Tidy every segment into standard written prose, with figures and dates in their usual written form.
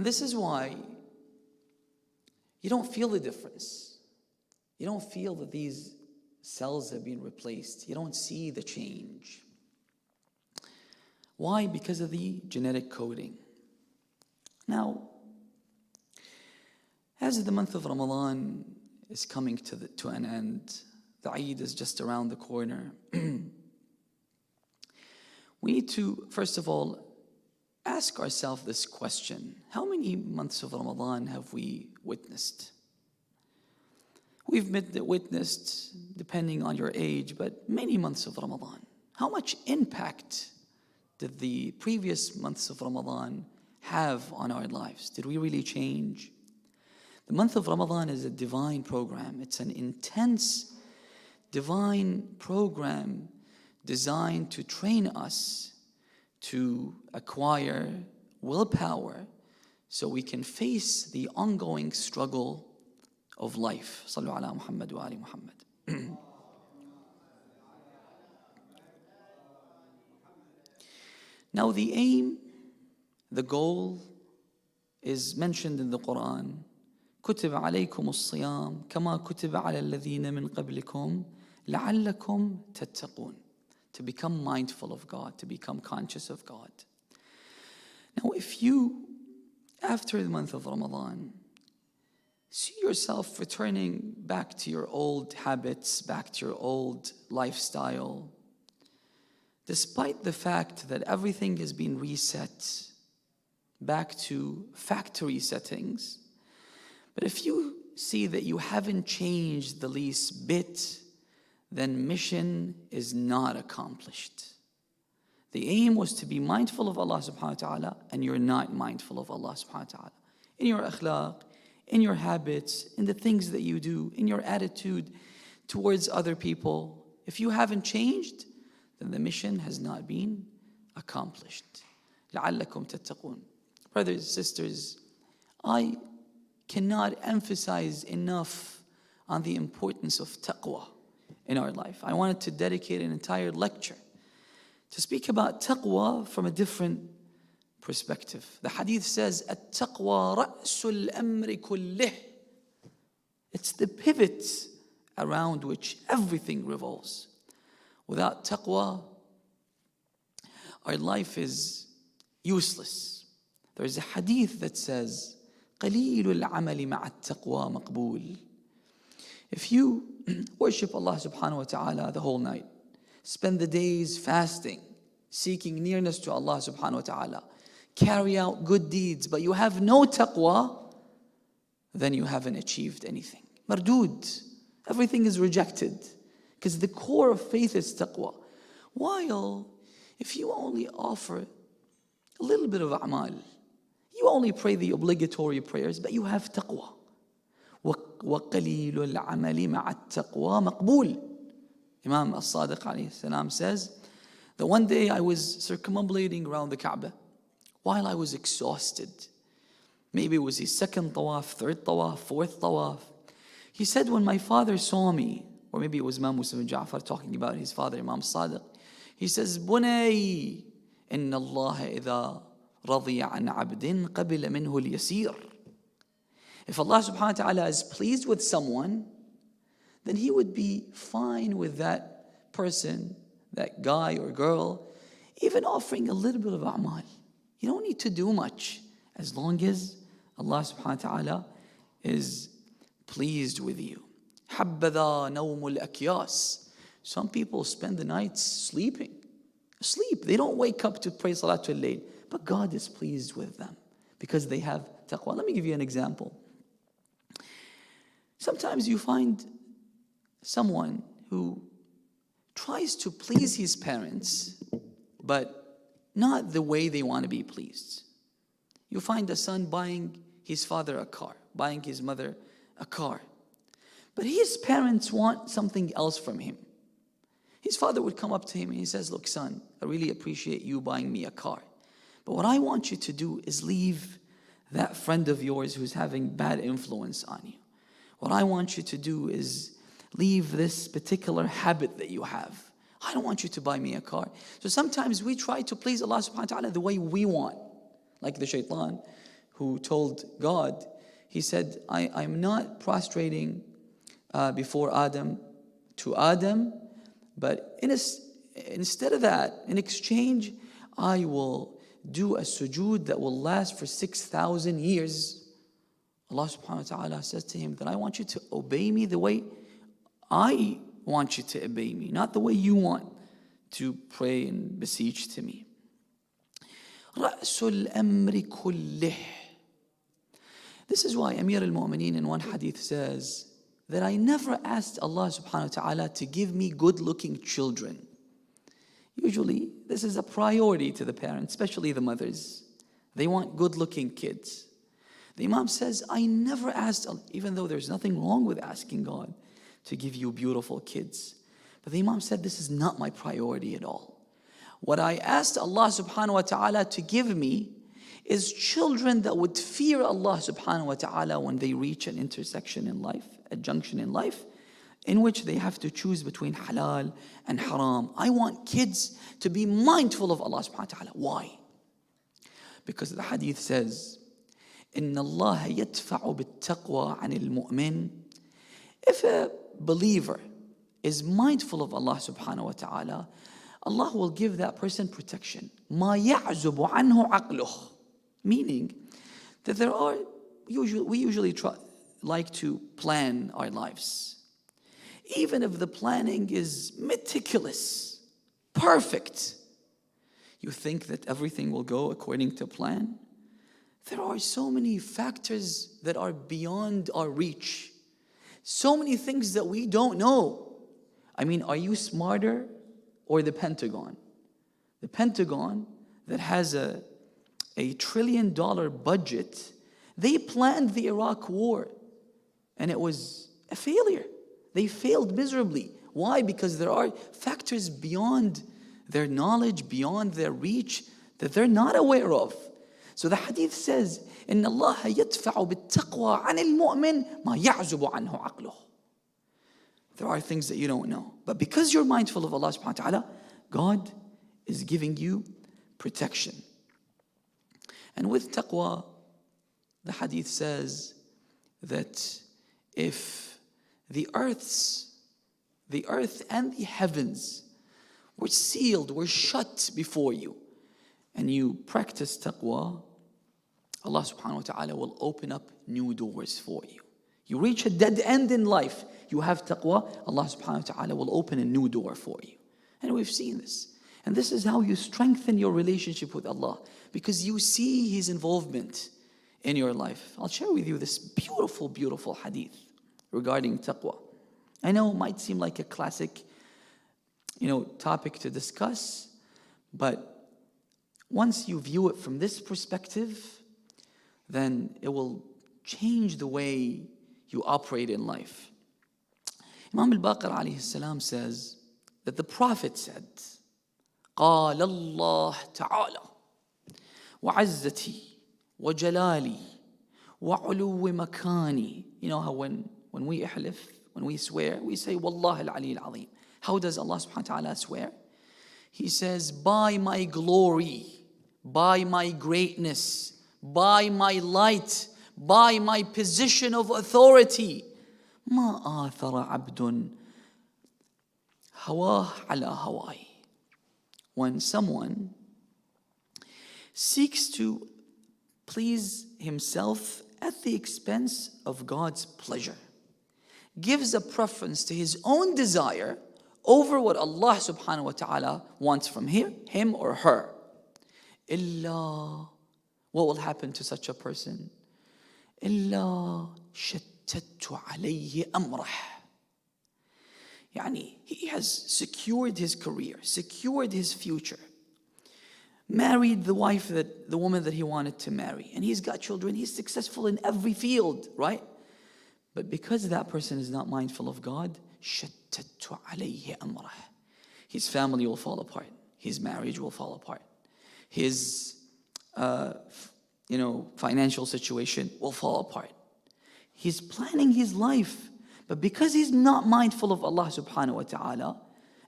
this is why you don't feel the difference. You don't feel that these cells have been replaced. You don't see the change. Why? Because of the genetic coding. Now, as the month of Ramadan is coming to an end, the Eid is just around the corner. We need to, first of all, ask ourselves this question. How many months of Ramadan have we witnessed? We've witnessed, depending on your age, but many months of Ramadan. How much impact did the previous months of Ramadan have on our lives? Did we really change? The month of Ramadan is a divine program. It's an intense divine program designed to train us to acquire willpower so we can face the ongoing struggle of life. Sallu ala Muhammad wa ali Muhammad. Now the aim, the goal is mentioned in the Quran. كتب عليكم الصيام كما كتب على الذين من قبلكم لعلكم تتقون. To become mindful of God, to become conscious of God. Now if you, after the month of Ramadan, see yourself returning back to your old habits, back to your old lifestyle, despite the fact that everything has been reset back to factory settings, but if you see that you haven't changed the least bit, then mission is not accomplished. The aim was to be mindful of Allah subhanahu wa ta'ala, and you're not mindful of Allah subhanahu wa ta'ala. In your akhlaq, in your habits, in the things that you do, in your attitude towards other people, if you haven't changed, then the mission has not been accomplished. لَعَلَّكُمْ تَتَّقُونَ. Brothers and sisters, I cannot emphasize enough on the importance of taqwa in our life. I wanted to dedicate an entire lecture to speak about taqwa from a different perspective. The hadith says, "At-taqwa ra'sul amri kullih." It's the pivot around which everything revolves. Without taqwa, our life is useless. There's a hadith that says, قَلِيلُ الْعَمَلِ مَعَ التَّقْوَى مَقْبُولٌ. If you worship Allah subhanahu wa ta'ala the whole night, spend the days fasting, seeking nearness to Allah subhanahu wa ta'ala, carry out good deeds, but you have no taqwa, then you haven't achieved anything. Mardud, everything is rejected. Because the core of faith is taqwa. While if you only offer a little bit of a'mal, you only pray the obligatory prayers, but you have taqwa. وَقَلِيلُ الْعَمَلِ مَعَ التَّقْوَى مَقْبُولٌ. Imam As-Sadiq alayhi salam says that one day I was circumambulating around the Kaaba while I was exhausted. Maybe it was his second tawaf, third tawaf, fourth tawaf. He said when my father saw me, or maybe it was Imam Musa bin Ja'far talking about his father, Imam Sadiq. He says, بُنَيْ إِنَّ اللَّهَ إِذَا رَضِيَ عَنْ عَبْدٍ قَبِلَ مِنْهُ الْيَسِيرِ. If Allah subhanahu wa ta'ala is pleased with someone, then He would be fine with that person, that guy or girl, even offering a little bit of a'mal. You don't need to do much as long as Allah subhanahu wa ta'ala is pleased with you. حَبَّذَا نَوْمُ الْأَكْيَاسِ. Some people spend the nights sleeping. Asleep. They don't wake up to pray Salatul Layl. But God is pleased with them because they have taqwa. Let me give you an example. Sometimes you find someone who tries to please his parents, but not the way they want to be pleased. You find a son buying his father a car, buying his mother a car. But his parents want something else from him. His father would come up to him and he says, "Look, son, I really appreciate you buying me a car. But what I want you to do is leave that friend of yours who's having bad influence on you. What I want you to do is leave this particular habit that you have. I don't want you to buy me a car." So sometimes we try to please Allah subhanahu wa ta'ala the way we want. Like the shaitan who told God, he said, I'm not prostrating before Adam to Adam, but instead of that, in exchange, I will do a sujood that will last for 6,000 years. Allah subhanahu wa ta'ala says to him that I want you to obey me the way I want you to obey me, not the way you want to pray and beseech to me. رأس الأمر كله. This is why Amir al-Mu'mineen in one hadith says that I never asked Allah subhanahu wa ta'ala to give me good-looking children. Usually, this is a priority to the parents, especially the mothers. They want good-looking kids. The Imam says, I never asked, even though there's nothing wrong with asking God to give you beautiful kids. But the Imam said, this is not my priority at all. What I asked Allah subhanahu wa ta'ala to give me is children that would fear Allah subhanahu wa ta'ala when they reach an intersection in life, a junction in life, in which they have to choose between halal and haram. I want kids to be mindful of Allah subhanahu wa ta'ala. Why? Because the hadith says, إِنَّ اللَّهَ يَدْفَعُ بِالتَّقْوَى عَنِ الْمُؤْمِنِ. If a believer is mindful of Allah subhanahu wa ta'ala, Allah will give that person protection. مَا يَعْزُبُ عَنْهُ عَقْلُهُ. Meaning that we usually like to plan our lives. Even if the planning is meticulous, perfect, you think that everything will go according to plan? There are so many factors that are beyond our reach. So many things that we don't know. I mean, are you smarter or the Pentagon? The Pentagon that has a $1 trillion budget, they planned the Iraq war and it was a failure. They failed miserably. Why? Because there are factors beyond their knowledge, beyond their reach, that they're not aware of. So the hadith says, إِنَّ اللَّهَ يَدْفَعُ بِالتَّقْوَى عَنِ الْمُؤْمِنِ مَا يَعْزُبُ عَنْهُ عَقْلُهُ. There are things that you don't know. But because you're mindful of Allah subhanahu wa ta'ala, God is giving you protection. And with taqwa, the hadith says that if the earth and the heavens were sealed, were shut before you, and you practice taqwa, Allah subhanahu wa ta'ala will open up new doors for you. You reach a dead end in life, you have taqwa, Allah subhanahu wa ta'ala will open a new door for you. And we've seen this. And this is how you strengthen your relationship with Allah, because you see His involvement in your life. I'll share with you this beautiful, beautiful hadith regarding taqwa. I know it might seem like a classic, topic to discuss, but once you view it from this perspective, then it will change the way you operate in life. Imam al-Baqir alayhi salam says that the Prophet said, قال الله تعالى وعزتي وجلالي وعلو مكاني. You know how when we ihlif, when we swear, we say Wallah al-Ali al-Azim. How does Allah subhanahu wa ta'ala swear? He says, by my glory, by my greatness, by my light, by my position of authority, ما آثر عبد هواه على هواي. When someone seeks to please himself at the expense of God's pleasure, gives a preference to his own desire over what Allah subhanahu wa ta'ala wants from him or her, إِلَّا, what will happen to such a person? إِلَّا شَتَّتُ عَلَيْهِ أَمْرَهُ. He has secured his career, secured his future, married the woman that he wanted to marry, and he's got children, he's successful in every field, right? But because that person is not mindful of God, شَتَّتُ عَلَيْهِ أَمْرَهُ. His family will fall apart, his marriage will fall apart, his financial situation will fall apart. He's planning his life, but because he's not mindful of Allah subhanahu wa ta'ala,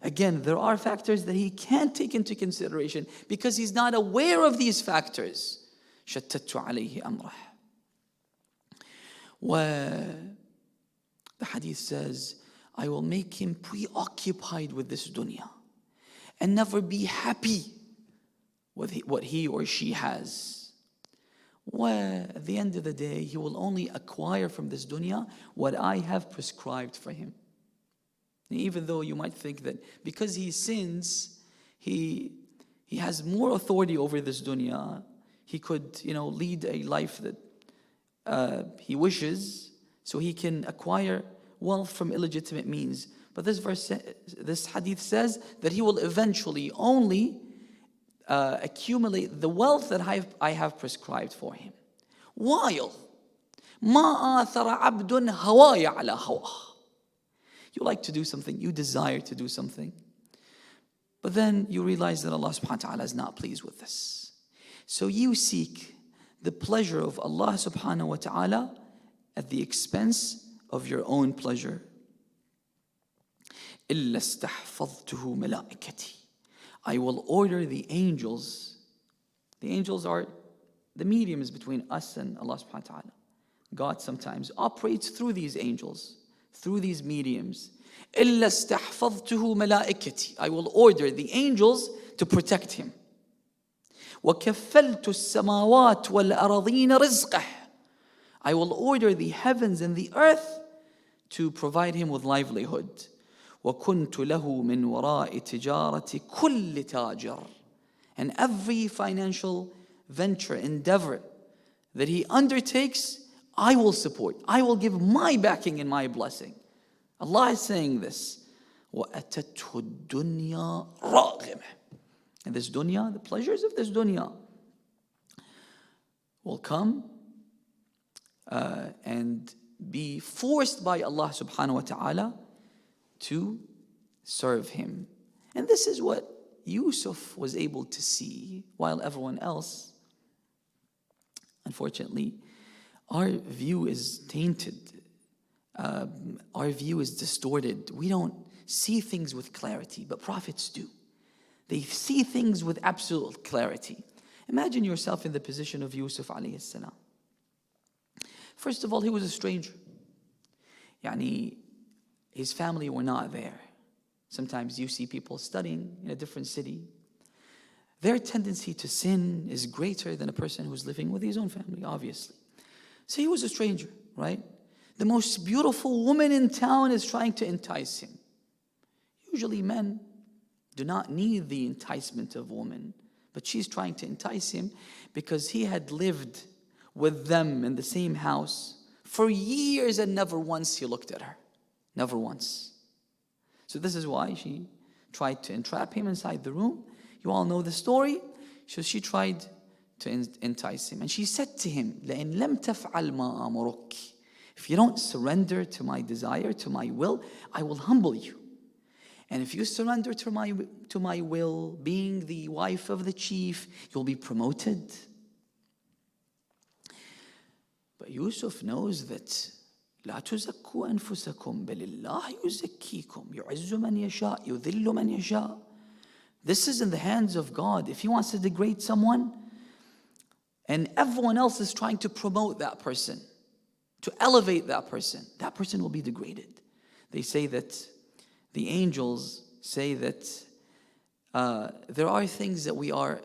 again, there are factors that he can't take into consideration because he's not aware of these factors. شتت عليه أمره. The hadith says, I will make him preoccupied with this dunya and never be happy with what he or she has. At the end of the day, he will only acquire from this dunya what I have prescribed for him. And even though you might think that because he sins, he has more authority over this dunya, he could, lead a life that he wishes, so he can acquire wealth from illegitimate means. But this hadith says that he will eventually only accumulate the wealth that I have prescribed for him. While ما آثر عبد هواي على هواه. You like to do something, you desire to do something, but then you realize that Allah subhanahu wa ta'ala is not pleased with this. So you seek the pleasure of Allah subhanahu wa ta'ala at the expense of your own pleasure. إِلَّا اسْتَحْفَظْتُهُ مَلَائِكَتِي. I will order the angels. The angels are the mediums between us and Allah subhanahu wa ta'ala. God sometimes operates through these angels, through these mediums. إِلَّا اسْتَحْفَظْتُهُ مَلَائِكَتِي. I will order the angels to protect him. وَكَفَّلْتُ السَّمَاوَاتِ وَالْأَرَضِينَ رِزْقَهُ. I will order the heavens and the earth to provide him with livelihood. وَكُنْتُ لَهُ مِنْ وَرَاءِ تِجَارَةِ كُلِّ تَاجِرٍ. And every financial venture, endeavor that he undertakes, I will support. I will give my backing and my blessing. Allah is saying this. وَأَتَتْهُ الدُّنْيَا رَاغِمَةً. And this dunya, the pleasures of this dunya, will come and be forced by Allah subhanahu wa ta'ala to serve him. And this is what Yusuf was able to see, while everyone else, unfortunately, our view is tainted. Our view is distorted. We don't see things with clarity, but prophets do. They see things with absolute clarity. Imagine yourself in the position of Yusuf alayhi salam. First of all, he was a stranger. His family were not there. Sometimes you see people studying in a different city. Their tendency to sin is greater than a person who's living with his own family, obviously. So he was a stranger, right? The most beautiful woman in town is trying to entice him. Usually men do not need the enticement of women, but she's trying to entice him because he had lived with them in the same house for years and never once he looked at her. Never once. So this is why she tried to entrap him inside the room. You all know the story. So she tried to entice him. And she said to him, لَإِن لَمْ تَفْعَلْ مَا أَمُرُكِ. If you don't surrender to my desire, to my will, I will humble you. And if you surrender to my will, being the wife of the chief, you'll be promoted. But Yusuf knows that لا تزكوا أنفسكم بل الله يزكيكم يعز من يشاء يذل من يشاء. This is in the hands of God. If he wants to degrade someone, and everyone else is trying to promote that person, to elevate that person will be degraded. They say that the angels say that there are things that we are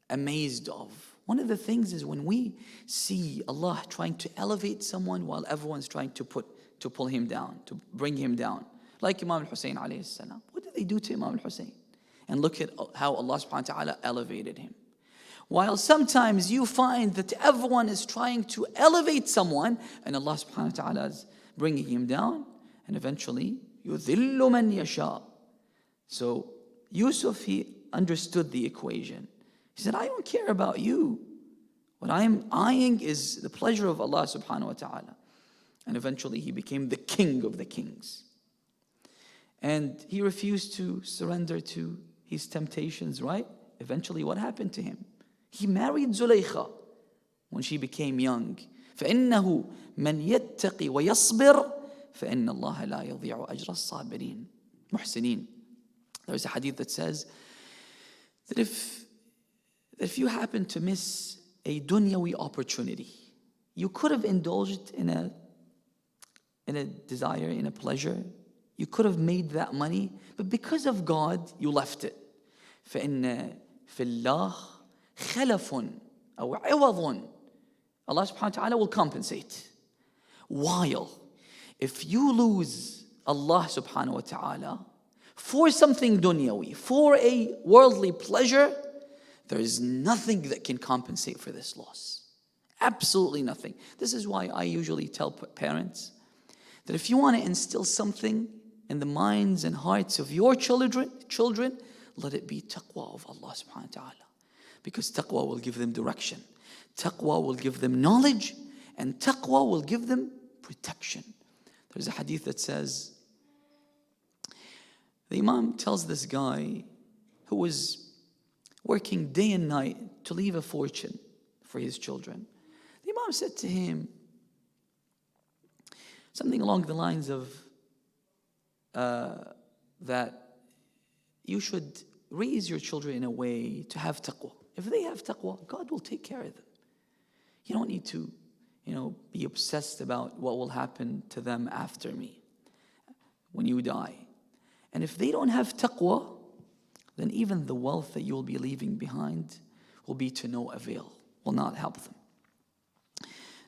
amazed of. One of the things is when we see Allah trying to elevate someone while everyone's trying to pull him down, to bring him down. Like Imam al-Hussein alayhi salam. What did they do to Imam al-Hussein? And look at how Allah subhanahu wa ta'ala elevated him. While sometimes you find that everyone is trying to elevate someone and Allah subhanahu wa ta'ala is bringing him down, and eventually يُذِلُّ مَنْ يَشَاءُ. So Yusuf, he understood the equation. He said, I don't care about you. What I am eyeing is the pleasure of Allah subhanahu wa ta'ala. And eventually he became the king of the kings. And he refused to surrender to his temptations, right? Eventually what happened to him? He married Zulaykha when she became young. فَإِنَّهُ مَنْ يَتَّقِ وَيَصْبِرْ فَإِنَّ اللَّهَ لَا يَضِيعُ أَجْرَ الصَّابِرِينَ محسنين. There's a hadith that says that if you happen to miss a dunyawi opportunity. You could have indulged in a desire, in a pleasure. You could have made that money, but because of God, you left it. فإن في الله خلف أو عوض. Allah subhanahu wa ta'ala will compensate. While if you lose Allah subhanahu wa ta'ala for something dunyawi, for a worldly pleasure, there is nothing that can compensate for this loss. Absolutely nothing. This is why I usually tell parents that if you want to instill something in the minds and hearts of your children, let it be taqwa of Allah subhanahu wa ta'ala. Because taqwa will give them direction. Taqwa will give them knowledge. And taqwa will give them protection. There's a hadith that says, the Imam tells this guy who was working day and night to leave a fortune for his children. The Imam said to him something along the lines of that you should raise your children in a way to have taqwa. If they have taqwa, God will take care of them. You don't need to, be obsessed about what will happen to them after me when you die. And if they don't have taqwa, then even the wealth that you will be leaving behind will be to no avail, will not help them.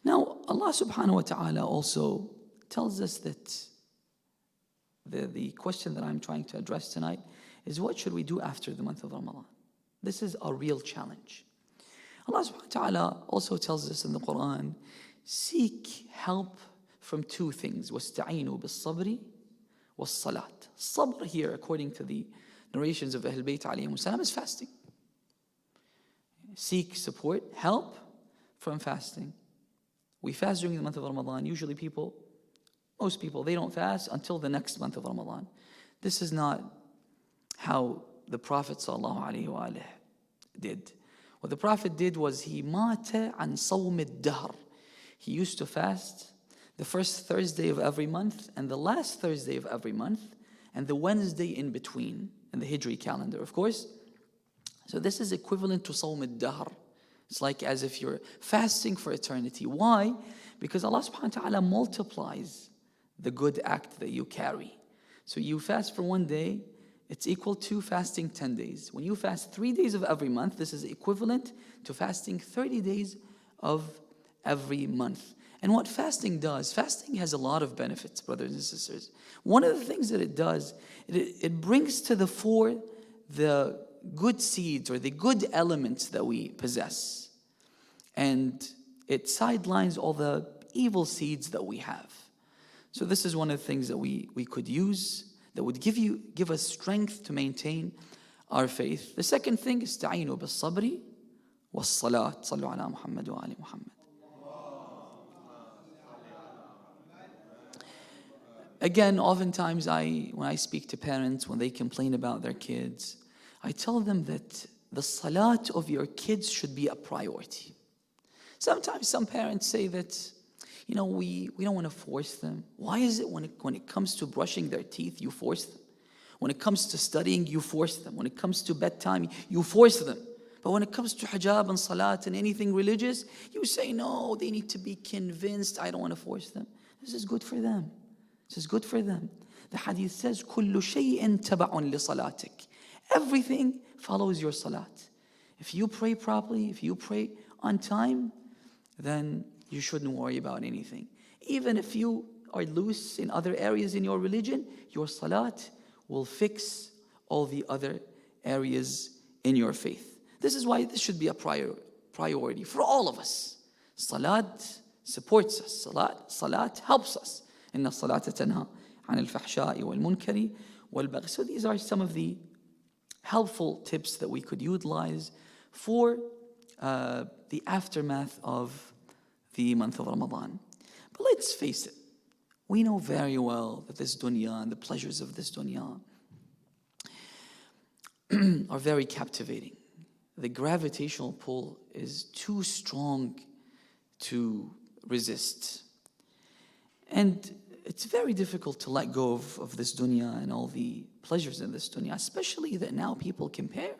Now, Allah subhanahu wa ta'ala also tells us that the question that I'm trying to address tonight is, what should we do after the month of Ramadan? This is a real challenge. Allah subhanahu wa ta'ala also tells us in the Quran, seek help from two things. وَاسْتَعِينُوا بِالصَّبْرِ وَالصَّلَاةِ. Sabr here, according to the narrations of Ahlul Bayt alayhimu salam, is fasting. Seek support, help from fasting. We fast during the month of Ramadan. Usually most people, they don't fast until the next month of Ramadan. This is not how the Prophet ﷺ did. What the Prophet did was he mata an sawm ad-dahr. He used to fast the first Thursday of every month and the last Thursday of every month and the Wednesday in between in the Hijri calendar, of course. So this is equivalent to sawm ad-dahr. It's like as if you're fasting for eternity. Why? Because Allah subhanahu wa ta'ala multiplies the good act that you carry. So you fast for one day, it's equal to fasting 10 days. When you fast 3 days of every month, this is equivalent to fasting 30 days of every month. And what fasting does, fasting has a lot of benefits, brothers and sisters. One of the things that it does, it brings to the fore the good seeds or the good elements that we possess. And it sidelines all the evil seeds that we have. So this is one of the things that we could use that would give us strength to maintain our faith. The second thing is ta'inu bis-sabri was-salat. Sallu ala Muhammad wa ali Muhammad. Again, oftentimes when I speak to parents, when they complain about their kids, I tell them that the salat of your kids should be a priority. Sometimes some parents say that, we don't want to force them. Why is it when it comes to brushing their teeth, you force them? When it comes to studying, you force them. When it comes to bedtime, you force them. But when it comes to hijab and salat and anything religious, you say, no, they need to be convinced. I don't want to force them. This is good for them. This is good for them. The hadith says, كُلُّ شَيْءٍ تَبَعٌ لِصَلَاتِكَ. Everything follows your salat. If you pray properly, if you pray on time, then you shouldn't worry about anything. Even if you are loose in other areas in your religion, your salat will fix all the other areas in your faith. This is why this should be a priority for all of us. Salat supports us. Salat helps us. Inna salata tanha anil fahsha'i wal munkari wal baghi. So these are some of the helpful tips that we could utilize for the aftermath of the month of Ramadan. But let's face it, we know very well that this dunya and the pleasures of this dunya are very captivating. The gravitational pull is too strong to resist. And it's very difficult to let go of this dunya and all the pleasures in this dunya, especially that now people compare.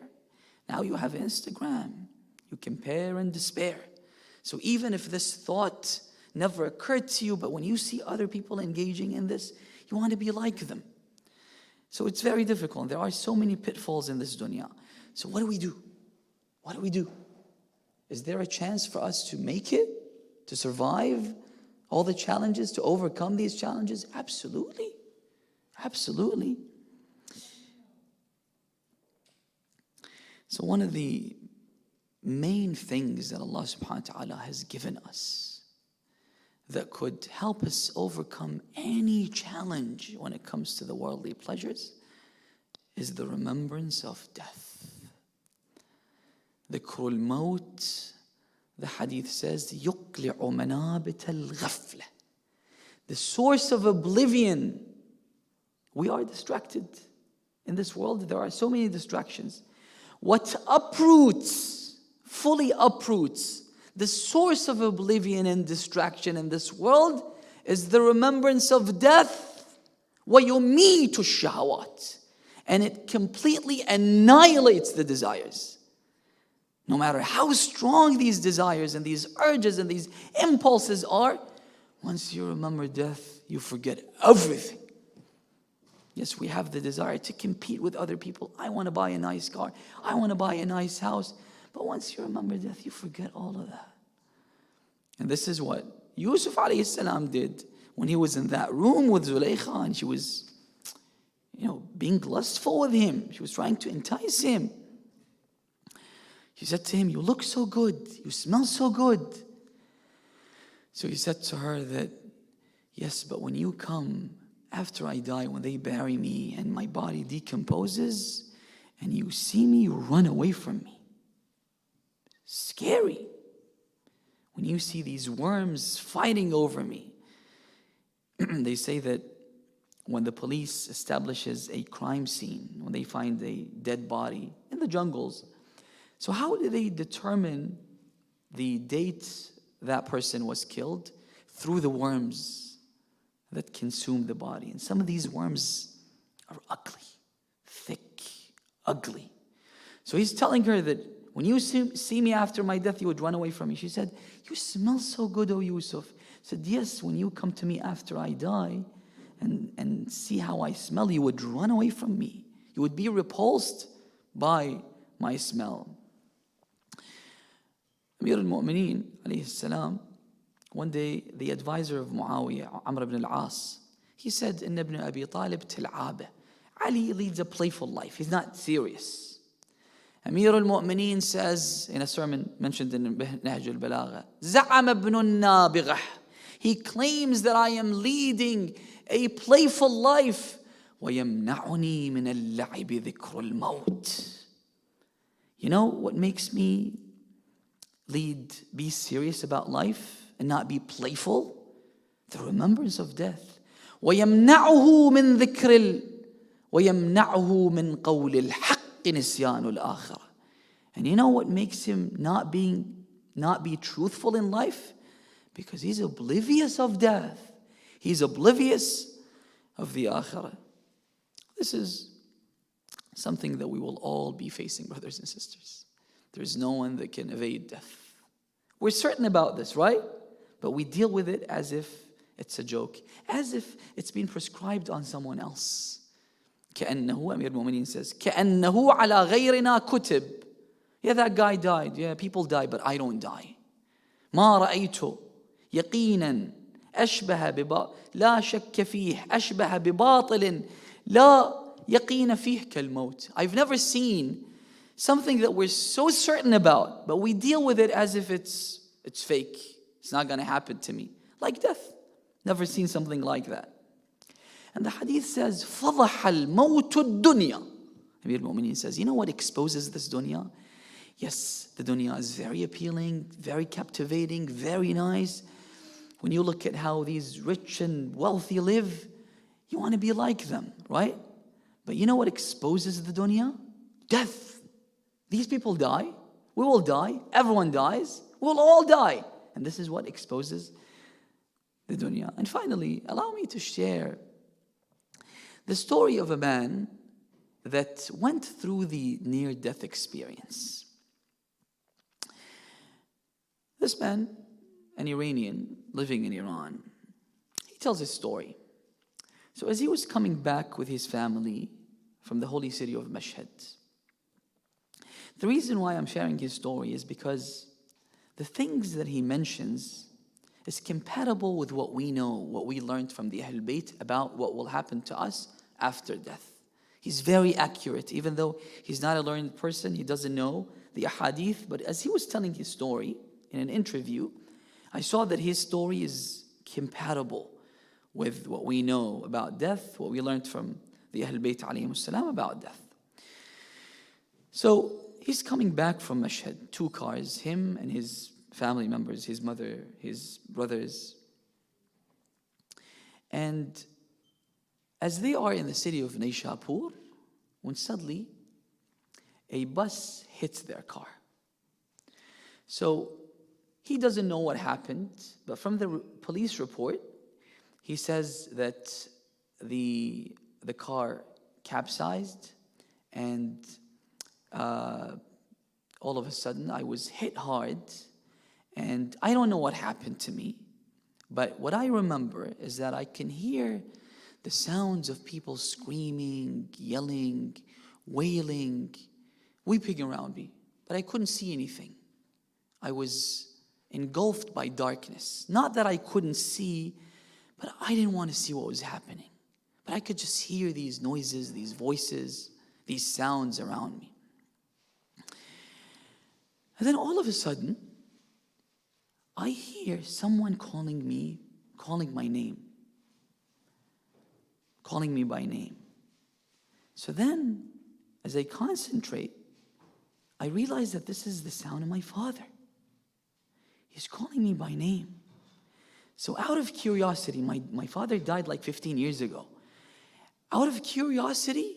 Now you have Instagram, You compare and despair. So even if this thought never occurred to you, but when you see other people engaging in this, you want to be like them. So it's very difficult. There are so many pitfalls in this dunya. So what do we do? What do we do? Is there a chance for us to make it? To survive all the challenges? To overcome these challenges? Absolutely. Absolutely. So one of the main things that Allah subhanahu wa ta'ala has given us that could help us overcome any challenge when it comes to the worldly pleasures is the remembrance of death. ذكر الموت, the hadith says, يقلع منابت الغفلة. The source of oblivion. We are distracted. In this world, there are so many distractions. What uproots, fully uproots, the source of oblivion and distraction in this world is the remembrance of death. وَيُمِيتُ الشَّهَوَاتِ. And it completely annihilates the desires. No matter how strong these desires and these urges and these impulses are, once you remember death, you forget everything. Yes, we have the desire to compete with other people. I want to buy a nice car. I want to buy a nice house. But once you remember death, you forget all of that. And this is what Yusuf alayhi salam did when he was in that room with Zulaykha and she was, being lustful with him. She was trying to entice him. She said to him, "You look so good. You smell so good." So he said to her that, "Yes, but when you come after I die, when they bury me and my body decomposes, and you see me, you run away from me." Scary. When you see these worms fighting over me. They say that when the police establishes a crime scene, when they find a dead body in the jungles, so how do they determine the date that person was killed? Through the worms that consume the body. And some of these worms are ugly, thick, ugly. So he's telling her that when you see me after my death, you would run away from me. She said, "You smell so good, O Yusuf." He said, "Yes, when you come to me after I die and see how I smell, you would run away from me. You would be repulsed by my smell." Amir al-Mu'mineen, alayhi salam, one day the advisor of Muawiyah, Amr ibn al-As, he said, "Inna ibn Abi Talib til'ab." Ali leads a playful life. He's not serious. Amir al-Mu'mineen says in a sermon mentioned in Nahj al-Balagha, "Za'am ibn al-Nabigah." He claims that I am leading a playful life. وَيَمْنَعُنِي مِنَ اللَّعِبِ ذِكْرُ الْمَوْتِ. You know what makes me be serious about life and not be playful? The remembrance of death. وَيَمْنَعُهُ مِنْ قَوْلِ الْحَقِّ نِسْيَانُ الْآخِرَةِ. And you know what makes him not be truthful in life? Because he's oblivious of death. He's oblivious of the akhirah. This is something that we will all be facing, brothers and sisters. There's no one that can evade death. We're certain about this, right? But we deal with it as if it's a joke, as if it's been prescribed on someone else. كأنه, Amir al-Mu'mineen says, كأنه على غيرنا كتب. Yeah, that guy died. Yeah, people die, but I don't die. ما رأيته يقينا أشبه لا شك فيه أشبه بباطل لا يقين فيه كالموت. I've never seen something that we're so certain about, but we deal with it as if it's fake. It's not going to happen to me. Like death. Never seen something like that. And the hadith says, فَضَحَ الْمَوْتُ الدُّنْيا. Amir al-Mu'mineen says, you know what exposes this dunya? Yes, the dunya is very appealing, very captivating, very nice. When you look at how these rich and wealthy live, you want to be like them, right? But you know what exposes the dunya? Death. These people die. We will die. Everyone dies. We'll all die. And this is what exposes the dunya. And finally, allow me to share the story of a man that went through the near-death experience. This man, an Iranian living in Iran, he tells his story. So as he was coming back with his family from the holy city of Mashhad, the reason why I'm sharing his story is because the things that he mentions is compatible with what we know, what we learned from the Ahl Bayt about what will happen to us after death. He's very accurate, even though he's not a learned person, he doesn't know the ahadith. But as he was telling his story in an interview, I saw that his story is compatible with what we know about death, what we learned from the Ahl Bayt alayhimus salam about death. So he's coming back from Mashhad, 2 cars, him and his family members, his mother, his brothers. And as they are in the city of Naishapur, when suddenly a bus hits their car. So he doesn't know what happened, but from the police report, he says that the car capsized, and all of a sudden I was hit hard, and I don't know what happened to me, but what I remember is that I can hear the sounds of people screaming, yelling, wailing, weeping around me, but I couldn't see anything. I was engulfed by darkness. Not that I couldn't see, but I didn't want to see what was happening. But I could just hear these noises, these voices, these sounds around me. And then all of a sudden, I hear someone calling my name. Calling me by name. So then, as I concentrate, I realize that this is the sound of my father. He's calling me by name. So out of curiosity, my father died like 15 years ago. Out of curiosity,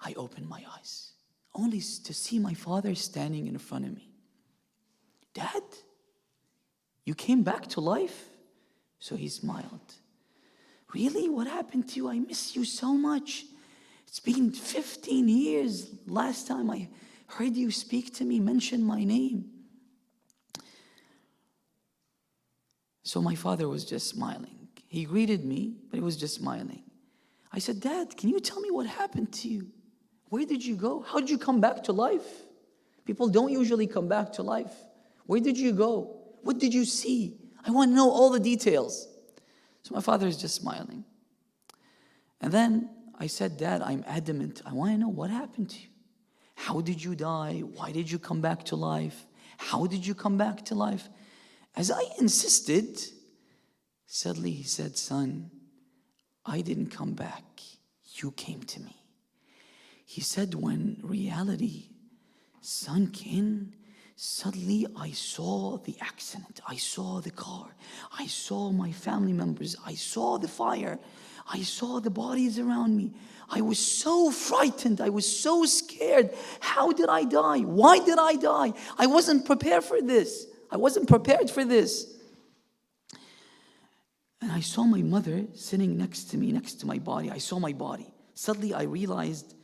I opened my eyes, only to see my father standing in front of me. Dad, you came back to life? So he smiled. Really? What happened to you? I miss you so much. It's been 15 years. Last time I heard you speak to me, mention my name. So my father was just smiling. He greeted me, but he was just smiling. I said, Dad, can you tell me what happened to you? Where did you go? How did you come back to life? People don't usually come back to life. Where did you go? What did you see? I want to know all the details. So my father is just smiling. And then I said, Dad, I'm adamant. I want to know what happened to you. How did you die? Why did you come back to life? How did you come back to life? As I insisted, suddenly he said, Son, I didn't come back. You came to me. He said, when reality sunk in, suddenly I saw the accident. I saw the car. I saw my family members. I saw the fire. I saw the bodies around me. I was so frightened. I was so scared. How did I die? Why did I die? I wasn't prepared for this. I wasn't prepared for this. And I saw my mother sitting next to me, next to my body. I saw my body. Suddenly I realized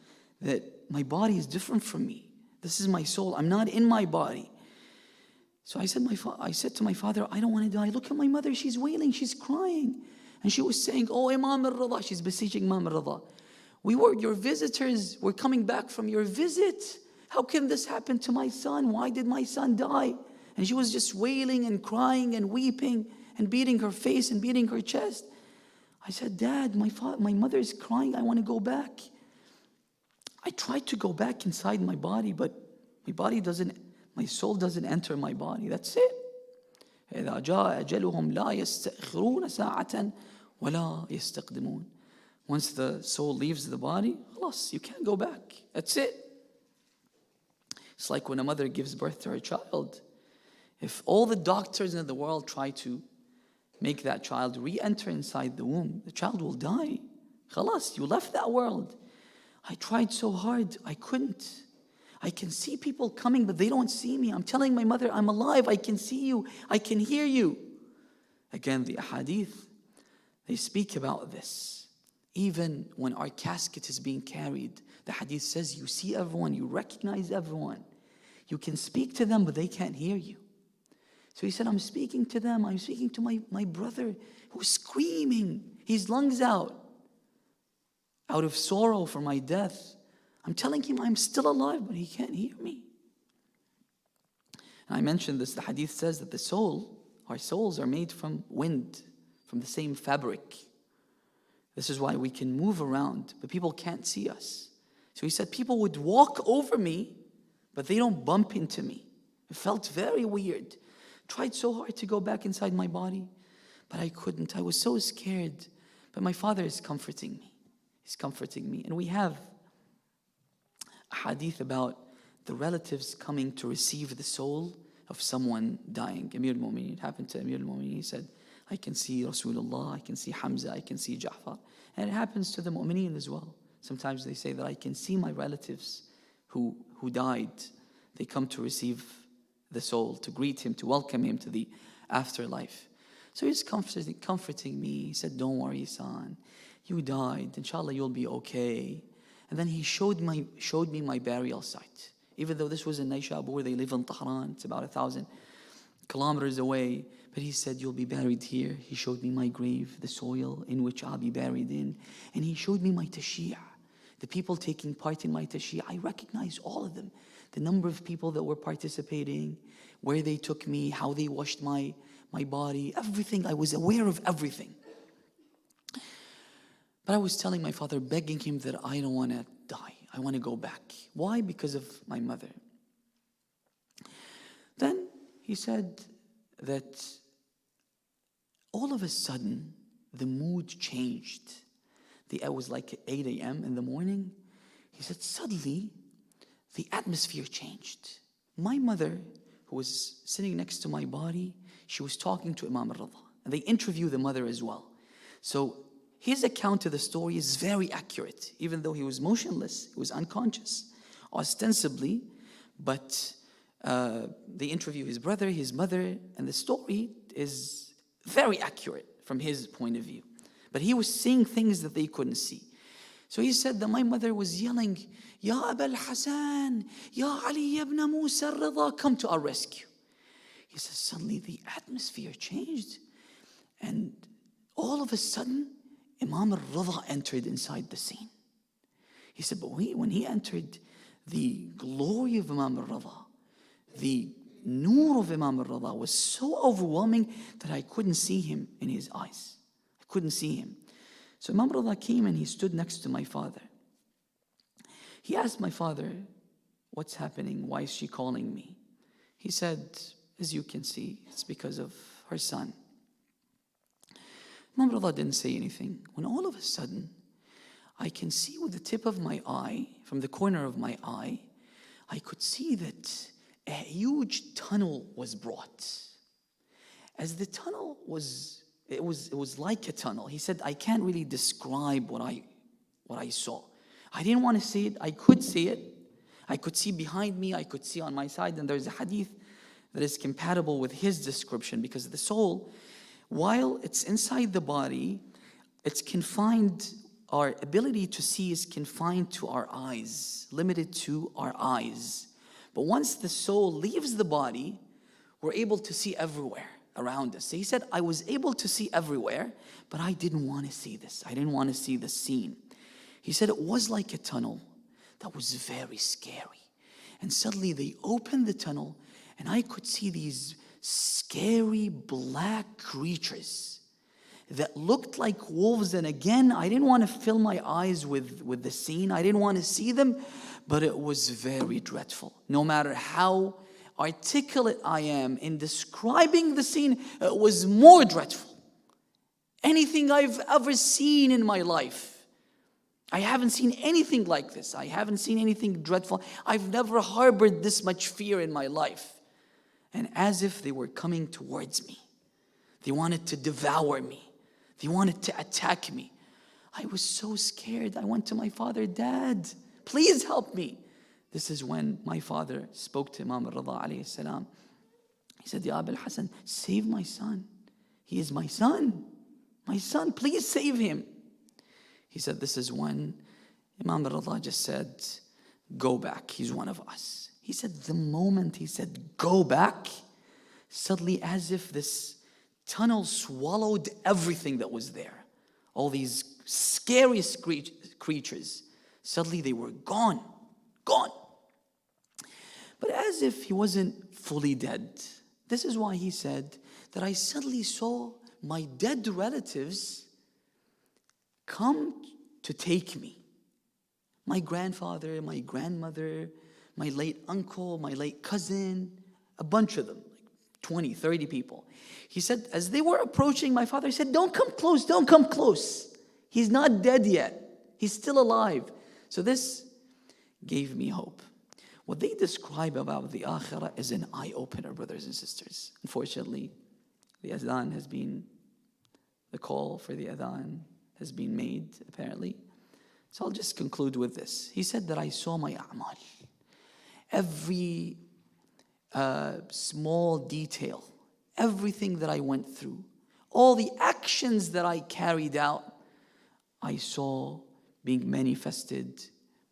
that my body is different from me. This is my soul. I'm not in my body. So I said to my father, I don't want to die. Look at my mother. She's wailing. She's crying. And she was saying, oh, Imam al-Rida. She's beseeching Imam al-Rida. We were your visitors. We're coming back from your visit. How can this happen to my son? Why did my son die? And she was just wailing and crying and weeping and beating her face and beating her chest. I said, Dad, my mother is crying. I want to go back. I tried to go back inside my body, but my soul doesn't enter my body. That's it. إذا جاء أجلهم لا يستأخرون ساعة ولا يستقدمون. Once the soul leaves the body, خلاص, you can't go back. That's it. It's like when a mother gives birth to her child. If all the doctors in the world try to make that child re-enter inside the womb, the child will die. خلاص, you left that world. I tried so hard, I couldn't. I can see people coming, but they don't see me. I'm telling my mother, I'm alive, I can see you, I can hear you. Again, the ahadith, they speak about this. Even when our casket is being carried, the hadith says you see everyone, you recognize everyone. You can speak to them, but they can't hear you. So he said, I'm speaking to them. I'm speaking to my brother who's screaming his lungs out of sorrow for my death. I'm telling him I'm still alive, but he can't hear me. And I mentioned this, the hadith says that our souls are made from wind, from the same fabric. This is why we can move around, but people can't see us. So he said people would walk over me, but they don't bump into me. It felt very weird. Tried so hard to go back inside my body, but I couldn't. I was so scared. But my father is comforting me. He's comforting me. And we have a hadith about the relatives coming to receive the soul of someone dying. Amir al-Mu'mineen, it happened to Amir al-Mu'mineen. He said, I can see Rasulullah, I can see Hamza, I can see Ja'far. And it happens to the Mu'mineen as well. Sometimes they say that I can see my relatives who died. They come to receive the soul, to greet him, to welcome him to the afterlife. So he's comforting me. He said, don't worry, son. You died. Inshallah, you'll be okay. And then he showed me my burial site. Even though this was in Nayshabur, they live in Tehran. It's about 1,000 kilometers away. But he said, you'll be buried here. He showed me my grave, the soil in which I'll be buried in. And he showed me my tashia', the people taking part in my tashia'. I recognize all of them. The number of people that were participating, where they took me, how they washed my body, everything. I was aware of everything. But I was telling my father, begging him that I don't want to die. I want to go back. Why? Because of my mother. Then he said that all of a sudden, the mood changed. It was like 8 a.m. in the morning. He said, suddenly, the atmosphere changed. My mother, who was sitting next to my body, she was talking to Imam al-Rida. And they interview the mother as well. So his account of the story is very accurate, even though he was motionless, he was unconscious, ostensibly. But they interview his brother, his mother, and the story is very accurate from his point of view. But he was seeing things that they couldn't see. So he said that my mother was yelling, Ya Abul Hasan, Ya Ali ibn Musa al-Rida, come to our rescue. He says, suddenly the atmosphere changed. And all of a sudden, Imam al-Rida entered inside the scene. He said, but when he entered, the glory of Imam al-Rida, the nur of Imam al-Rida was so overwhelming that I couldn't see him in his eyes. I couldn't see him. So Imam al-Rida came and he stood next to my father. He asked my father, what's happening? Why is she calling me? He said, as you can see, it's because of her son. Imam al-Rida didn't say anything. When all of a sudden, I can see with the tip of my eye, from the corner of my eye, I could see that a huge tunnel was brought. As the tunnel was, it was like a tunnel. He said, I can't really describe what I saw. I didn't want to see it. I could see it. I could see behind me. I could see on my side. And there's a hadith that is compatible with his description, because the soul, while it's inside the body, it's confined, our ability to see is confined to our eyes, limited to our eyes. But once the soul leaves the body, we're able to see everywhere around us. So he said, I was able to see everywhere, but I didn't want to see this. I didn't want to see the scene. He said it was like a tunnel that was very scary. And suddenly they opened the tunnel, and I could see these scary black creatures that looked like wolves. And again, I didn't want to fill my eyes with the scene. I didn't want to see them, but it was very dreadful. No matter how articulate I am in describing the scene, it was more dreadful. Anything I've ever seen in my life. I haven't seen anything like this. I haven't seen anything dreadful. I've never harbored this much fear in my life. And as if they were coming towards me. They wanted to devour me. They wanted to attack me. I was so scared. I went to my father, Dad, please help me. This is when my father spoke to Imam al-Rida alayhi salam. He said, Ya Abul Hasan, save my son. He is my son. My son, please save him. He said, this is when Imam al-Rida just said, go back. He's one of us. He said, the moment he said, go back, Suddenly, as if this tunnel swallowed everything that was there. All these scariest creatures, suddenly they were gone. Gone. But as if he wasn't fully dead. This is why he said that I suddenly saw my dead relatives come to take me. My grandfather, my grandmother, my late uncle, my late cousin, a bunch of them, like 20, 30 people. He said, as they were approaching my father, he said, don't come close, don't come close. He's not dead yet. He's still alive. So this gave me hope. What they describe about the akhirah is an eye-opener, brothers and sisters. Unfortunately, the call for the adhan has been made, apparently. So I'll just conclude with this. He said that I saw my a'mal. Every small detail, everything that I went through, all the actions that I carried out, I saw being manifested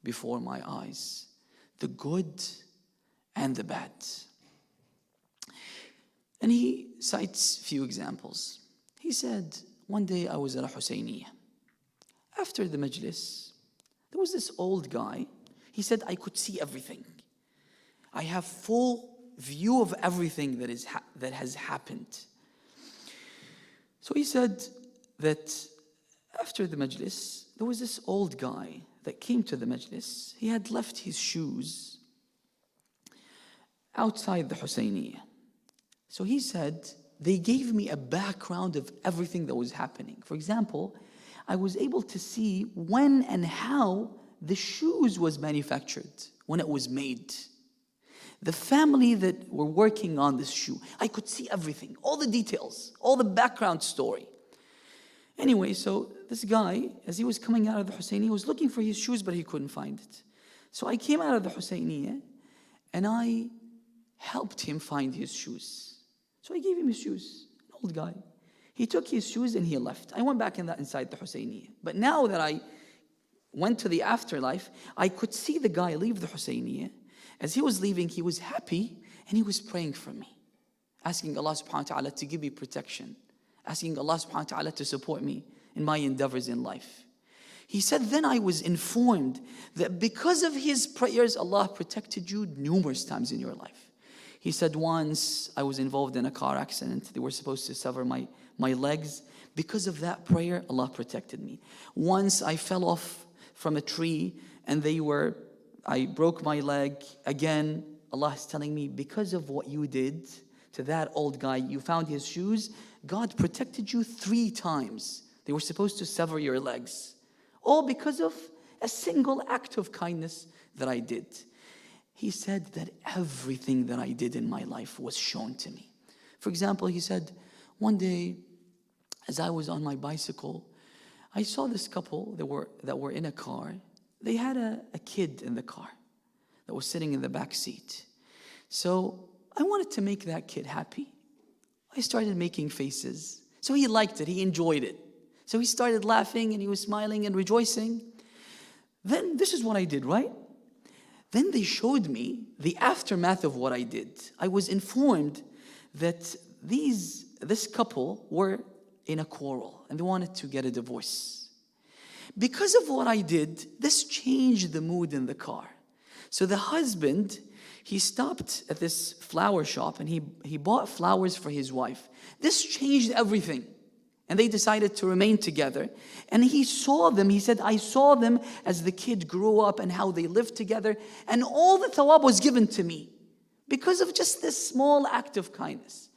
before my eyes. The good and the bad. And he cites few examples. He said, one day I was at a Husayniyah. After the majlis, there was this old guy. He said, I could see everything. I have full view of everything that has happened. So he said that after the majlis, there was this old guy that came to the majlis. He had left his shoes outside the Husayniyah. So he said, they gave me a background of everything that was happening. For example, I was able to see when and how the shoes was manufactured, when it was made. The family that were working on this shoe, I could see everything, all the details, all the background story. Anyway, so this guy, as he was coming out of the Husayniyah, he was looking for his shoes, but he couldn't find it. So I came out of the Husayniyah, and I helped him find his shoes. So I gave him his shoes, an old guy. He took his shoes and he left. I went back inside the Husayniyah. But now that I went to the afterlife, I could see the guy leave the Husayniyah. As he was leaving, he was happy and he was praying for me, asking Allah subhanahu wa ta'ala to give me protection, asking Allah subhanahu wa ta'ala to support me in my endeavors in life. He said, then I was informed that because of his prayers, Allah protected you numerous times in your life. He said, once I was involved in a car accident. They were supposed to sever my legs. Because of that prayer, Allah protected me. Once I fell off from a tree and I broke my leg. Again, Allah is telling me, because of what you did to that old guy, you found his shoes, God protected you 3 times. They were supposed to sever your legs. All because of a single act of kindness that I did. He said that everything that I did in my life was shown to me. For example, he said, one day, as I was on my bicycle, I saw this couple that were in a car. They had a kid in the car that was sitting in the back seat. So I wanted to make that kid happy. I started making faces. So he liked it, he enjoyed it. So he started laughing and he was smiling and rejoicing. Then this is what I did, right? Then they showed me the aftermath of what I did. I was informed that this couple were in a quarrel and they wanted to get a divorce. Because of what I did, this changed the mood in the car. So the husband, he stopped at this flower shop and he bought flowers for his wife. This changed everything. And they decided to remain together. And he saw them, he said, I saw them as the kid grew up and how they lived together. And all the thawab was given to me because of just this small act of kindness.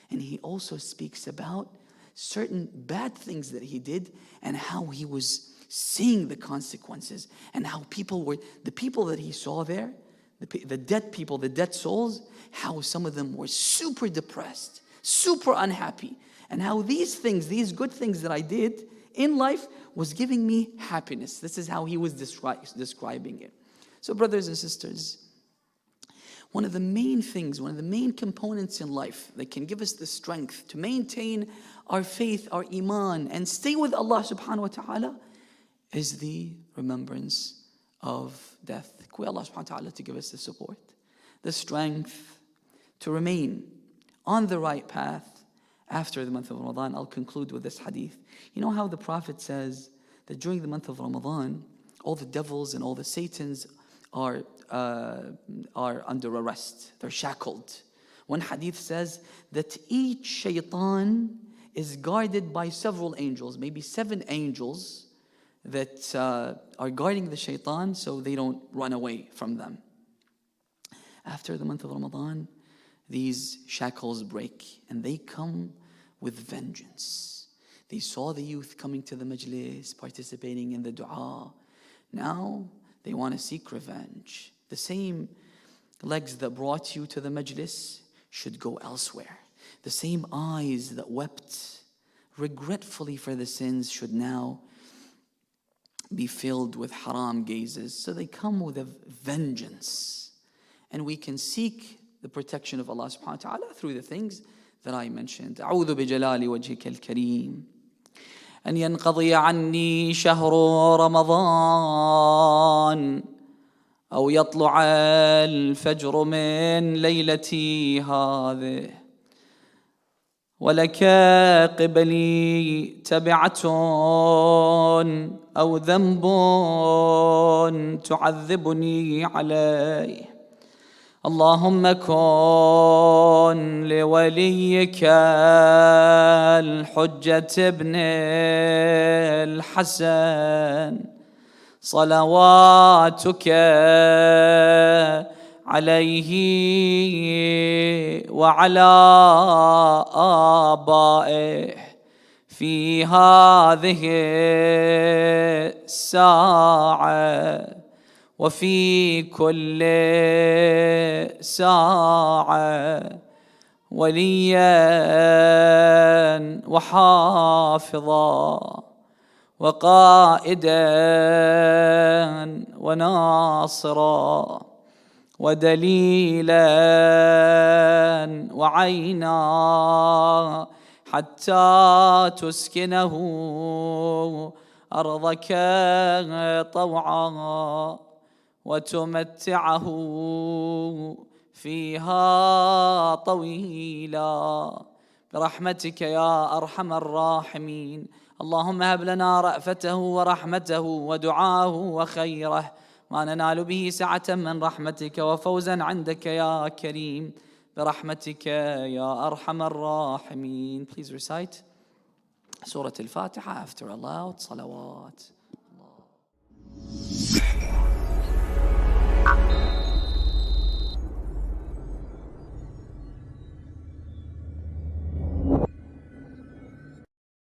And he also speaks about certain bad things that he did and how he was seeing the consequences and how the people that he saw there, the dead people, the dead souls, how some of them were super depressed, super unhappy. And how these good things that I did in life was giving me happiness. This is how he was describing it. So brothers and sisters, one of the main components in life that can give us the strength to maintain our faith, our iman, and stay with Allah subhanahu wa ta'ala is the remembrance of death. May Allah subhanahu wa ta'ala to give us the support, the strength to remain on the right path after the month of Ramadan. I'll conclude with this hadith. You know how the Prophet says that during the month of Ramadan, all the devils and all the Satans are under arrest. They're shackled. One hadith says that each shaitan is guarded by several angels, maybe 7 angels that are guarding the shaitan so they don't run away from them. After the month of Ramadan, these shackles break and they come with vengeance. They saw the youth coming to the majlis, participating in the dua. Now they want to seek revenge. The same legs that brought you to the majlis should go elsewhere. The same eyes that wept regretfully for the sins should now be filled with haram gazes. So they come with a vengeance. And we can seek the protection of Allah subhanahu wa ta'ala through the things that I mentioned. أعوذ بجلال وجهك الكريم أن ينقضي عني شهر رمضان أو يطلع الفجر من ليلتي هذه ولك قبلي تبعة أو ذنب تعذبني عليه اللهم كن لوليك الحجة ابن الحسن صلواتك عليه وعلى آبائه في هذه الساعة وفي كل ساعة وليا وحافظا وقائدا وناصرا ودليلا وعينا حتى تسكنه أرضك طوعا وتمتعه فيها طويلا برحمتك يا أرحم الراحمين. اللهم هب لنا رأفته ورحمته ودعاه وخيره ما ننال به سعة من رحمتك وفوزا عندك يا كريم برحمتك يا أرحم الراحمين. Please recite Surah Al-Fatiha after a loud salawat.